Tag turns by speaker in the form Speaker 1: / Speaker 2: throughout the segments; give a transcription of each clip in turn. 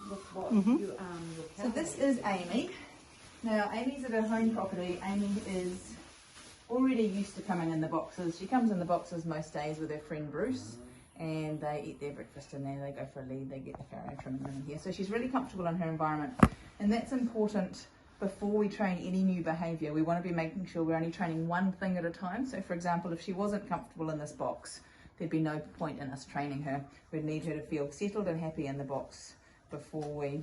Speaker 1: with what your
Speaker 2: So this is Amie. Now Amie's at her home property. Amie is already used to coming in the boxes. She comes in the boxes most days with her friend Bruce, and they eat their breakfast in there, they go for a lead, they get the farrow trimming in here. So she's really comfortable in her environment, and that's important. Before we train any new behaviour, we want to be making sure we're only training one thing at a time. So for example, if she wasn't comfortable in this box, there'd be no point in us training her. We'd need her to feel settled and happy in the box before we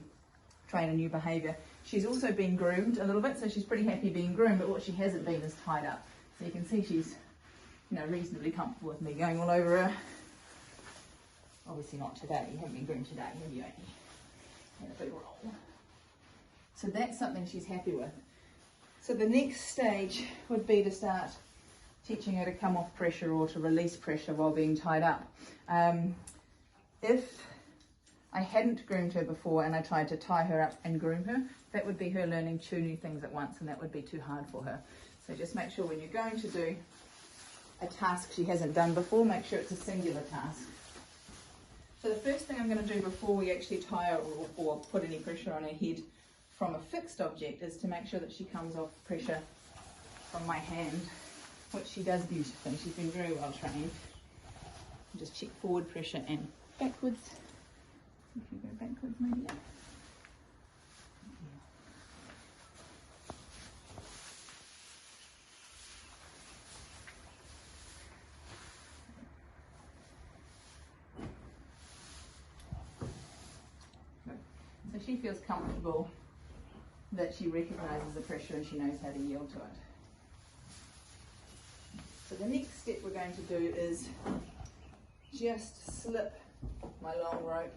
Speaker 2: train a new behaviour. She's also been groomed a little bit, so she's pretty happy being groomed, but what she hasn't been is tied up. So you can see she's, you know, reasonably comfortable with me going all over her. Obviously not today. You haven't been groomed today, have you, Amie? Had a big roll. So that's something she's happy with. So the next stage would be to start teaching her to come off pressure or to release pressure while being tied up. If I hadn't groomed her before and I tried to tie her up and groom her, that would be her learning two new things at once, and that would be too hard for her. So just make sure when you're going to do a task she hasn't done before, make sure it's a singular task. So the first thing I'm going to do before we actually tie her or put any pressure on her head from a fixed object is to make sure that she comes off pressure from my hand, which she does beautifully. She's been very well trained. Just check forward pressure and backwards. If you go backwards, maybe. Yeah. So she feels comfortable that she recognises the pressure and she knows how to yield to it. So the next step we're going to do is just slip my long rope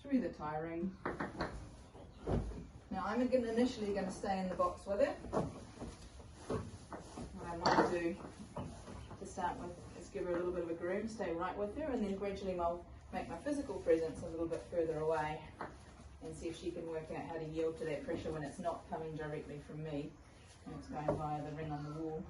Speaker 2: through the tie ring. Now I'm initially going to stay in the box with it. What I might do to start with is give her a little bit of a groom, stay right with her, and then gradually I'll make my physical presence a little bit further away and see if she can work out how to yield to that pressure when it's not coming directly from me and it's going via the ring on the wall.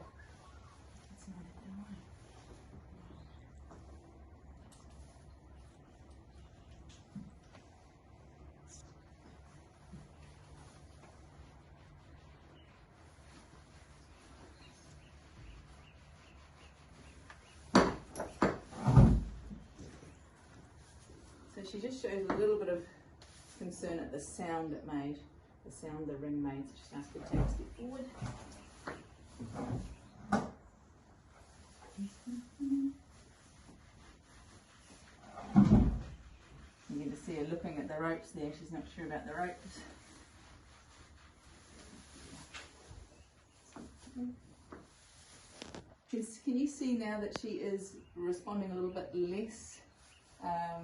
Speaker 2: So she just shows a little bit of concern at the sound it made, the sound the ring made. So just ask her to take a step forward. You get to see her looking at the ropes there. She's not sure about the ropes. Can you see now that she is responding a little bit less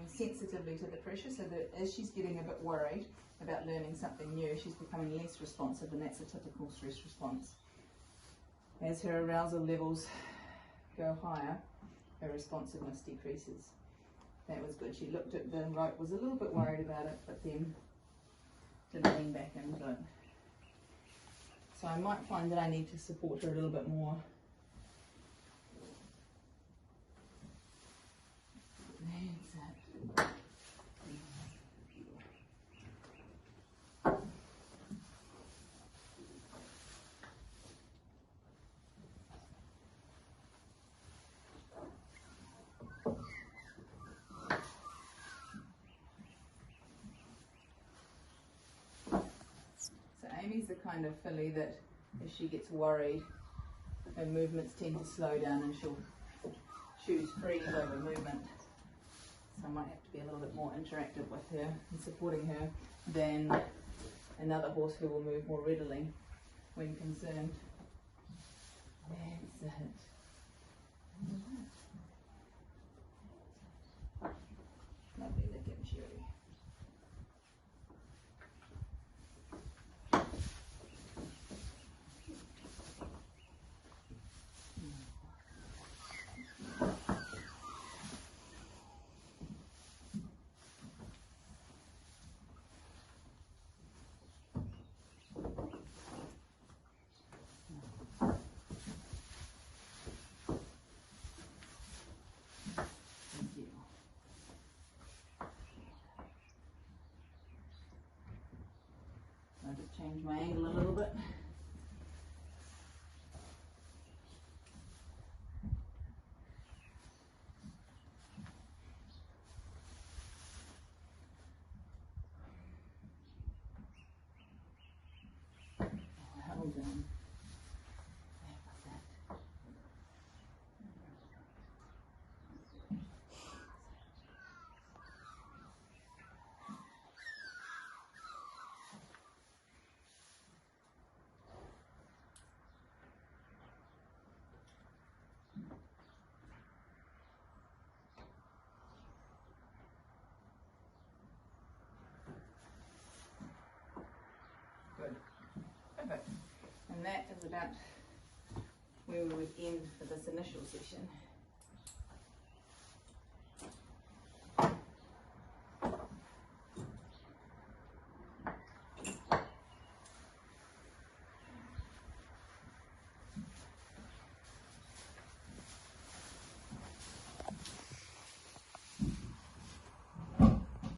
Speaker 2: sensitively to the pressure, so that as she's getting a bit worried about learning something new, she's becoming less responsive, and that's a typical stress response. As her arousal levels go higher, her responsiveness decreases. That was good. She looked at the rope, was a little bit worried about it, but then didn't lean back into it. So I might find that I need to support her a little bit more. That's it. So Amie's the kind of filly that if she gets worried, her movements tend to slow down and she'll choose freeze over movement. So I might have to be a little bit more interactive with her and supporting her than another horse who will move more readily when concerned. That's it. Lovely, look at Sherry. change my angle a little bit. Hold on. Good. Perfect. And that is about where we would end for this initial session.